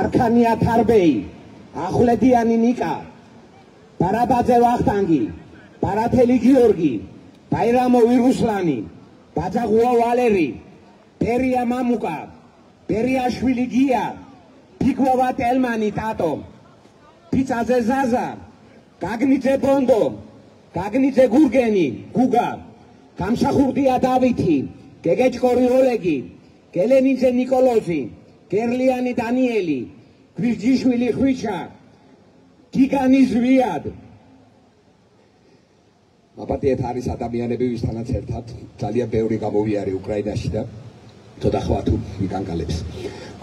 არქანია თარბეი, ახვლედიანი ნიკა, ბარაბაძე ვახტანგი, ბარათელი გიორგი, ბაირამოვი რუსლანი, ბაძაღუა ვალერი, ბერია მამუკა, ბერიაშვილი გია, ფიგვავა ტელმანი ტატო, ფიცაძე ზაზა, გაგნიძე ბონდო, გაგნიძე გურგენი, გუგა, გამსახურდია დავითი, გეგეჭკორი ოლეგი, გელენიძე ნიკოლოზი, გერლიანი დანიელი, გვირჯიშვილი ხვიჩა, გიგანი ზვიად. აპატიეთ არის ადამიანები, ვისთანაც ერთად ძალიან ბევრი გამოვიარე უკრაინაში და ცოტა ხვა თუ მიკანკალებს.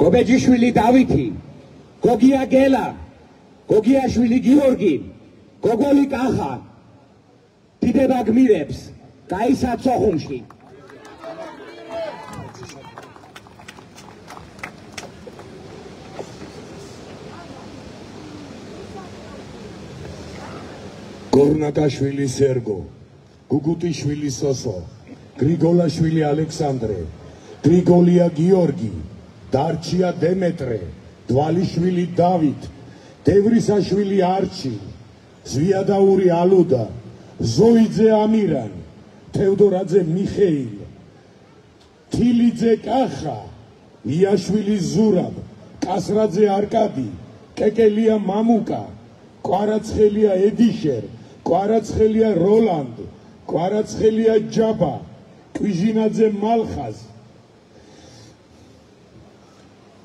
გობეჯიშვილი დავითი, გოგია გელა, გოგიაშვილი გიორგი, გოგოლი კახა, დიდება გმირებს, გაიცათ სოხუმში.
გორნაკაშვილი სერგო, გუგუტიშვილი სოსო, გრიგოლაშვილი ალექსანდრე, გრიგოლია გიორგი, დარჩია დემეტრე, დვალიშვილი დავით, დევრისაშვილი არჩი, ზვიადაური ალუდა, ზოიძე ამირან, თევდორაძე მიხეილ, თილიძე კახა, იაშვილი ზურაბ, კასრაძე არკადი, კეკელია მამუკა, კვარაცხელია ედიშერ, კვარაცხელია როლანდ, კვარაცხელია ჯაბა, კვიჟინაძე მალხაზ,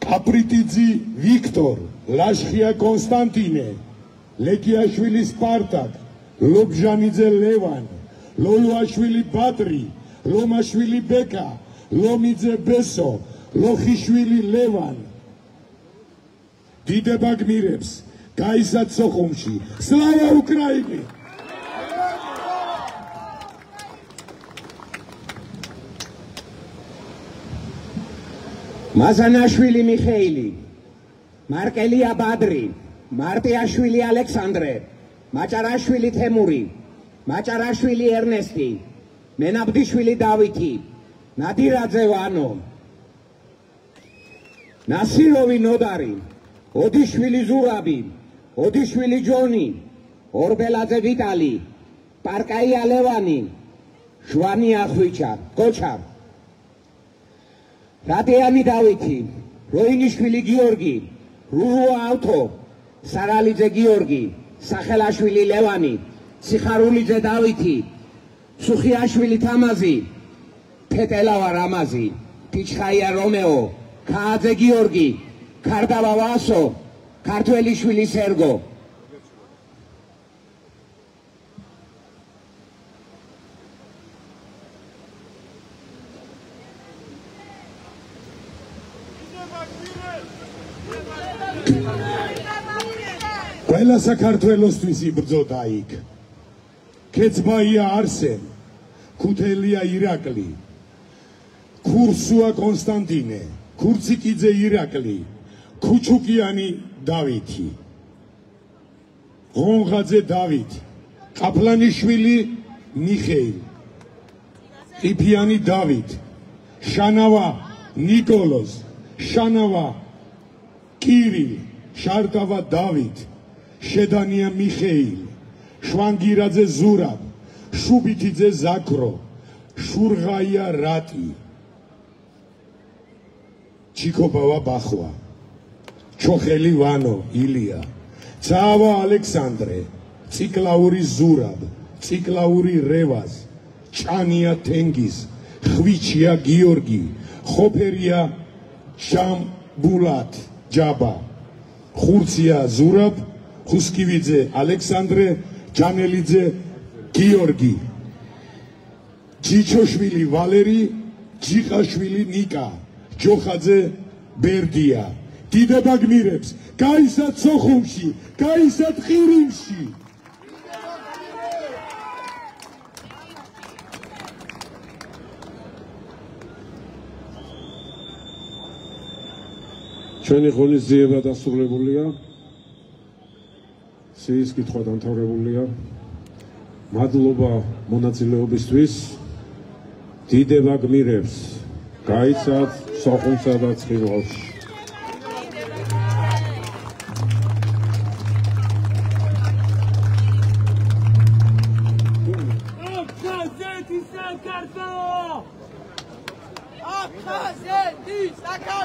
კაპრიტიძი ვიქტორ, ლაშხია კონსტანტინე, ლეკიაშვილი სპარტაკ, ლობჟანიძე ლევან, ლოლუაშვილი ბადრი, ლომაშვილი ბეკა, ლომიძე ბესო, ლოხიშვილი ლევან. დიდება გმირებს გაისად სოხუმში. სლავა უკრაინი!
მაზანაშვილი მიხეილი, მარკელია ბადრი, მარტიაშვილი ალექსანდრე, მაჭარაშვილი თემური, მაჭარაშვილი ერნესტი, მენაბდიშვილი დავითი, ნადირაძე ვანო, ნასიროვი ნოდარი, ოდიშვილი ზურაბი, ოდიშვილი ჯონი, ორბელაძე ვიტალი, პარკაია ლევანი, შვანია ხვიჩა, კოჩა, რატიანი დავითი, როინიშვილი გიორგი, რუა ავთო, სარალიძე გიორგი, სახელაშვილი ლევანი, ციხარულიძე დავითი, სუხიაშვილი თამაზი, ფეტელავა რამაზი, პიჩხაია რომეო, ქააძე გიორგი, ქარდავა ვასო, ქართველიშვილი სერგო.
ყველა საქართველოსთვის იბრძოდა იქ. ქეცბაია არსენ, ქუთელია ირაკლი, ქურსუა კონსტანტინე, ქურციკიძე ირაკლი, ქუჩუკიანი დავითი, ღონღაძე დავით, ყაფლანიშვილი მიხეილ, ყიფიანი დავით, შანავა ნიკოლოზ, შანავა კირილ, შარდავა დავით, შედანია მიხეილ, შვანგირაძე ზურაბ, შუბითიძე ზაქრო, შურღაია რატი, ჩიქობავა ბახვა, ჩოხელი ვანო ილია, ცავა ალექსანდრე, ციკლაური ზურაბ, ციკლაური რევაზ, ჭანია თენგიზ, ხვიჩია გიორგი, ხოფერია ჯამბულათ ჯაბა, ხურცია ზურაბ, ხუსკივიძე ალექსანდრე, ჯანელიძე გიორგი, ჯიჩოშვილი ვალერი, ჯიყაშვილი ნიკა, ჯოხაძე ბერდია. დიდება გმირებს გაისად სოხუმში, გაისად ყირიმში.
ჩვენი ღონისძიება დასრულებულია. სიის კითხვა დამთავრებულია. მადლობა მონაწილეობისთვის. დიდება გმირებს გაიცათ სოხუმსა და ცხინვალში.
Sakar!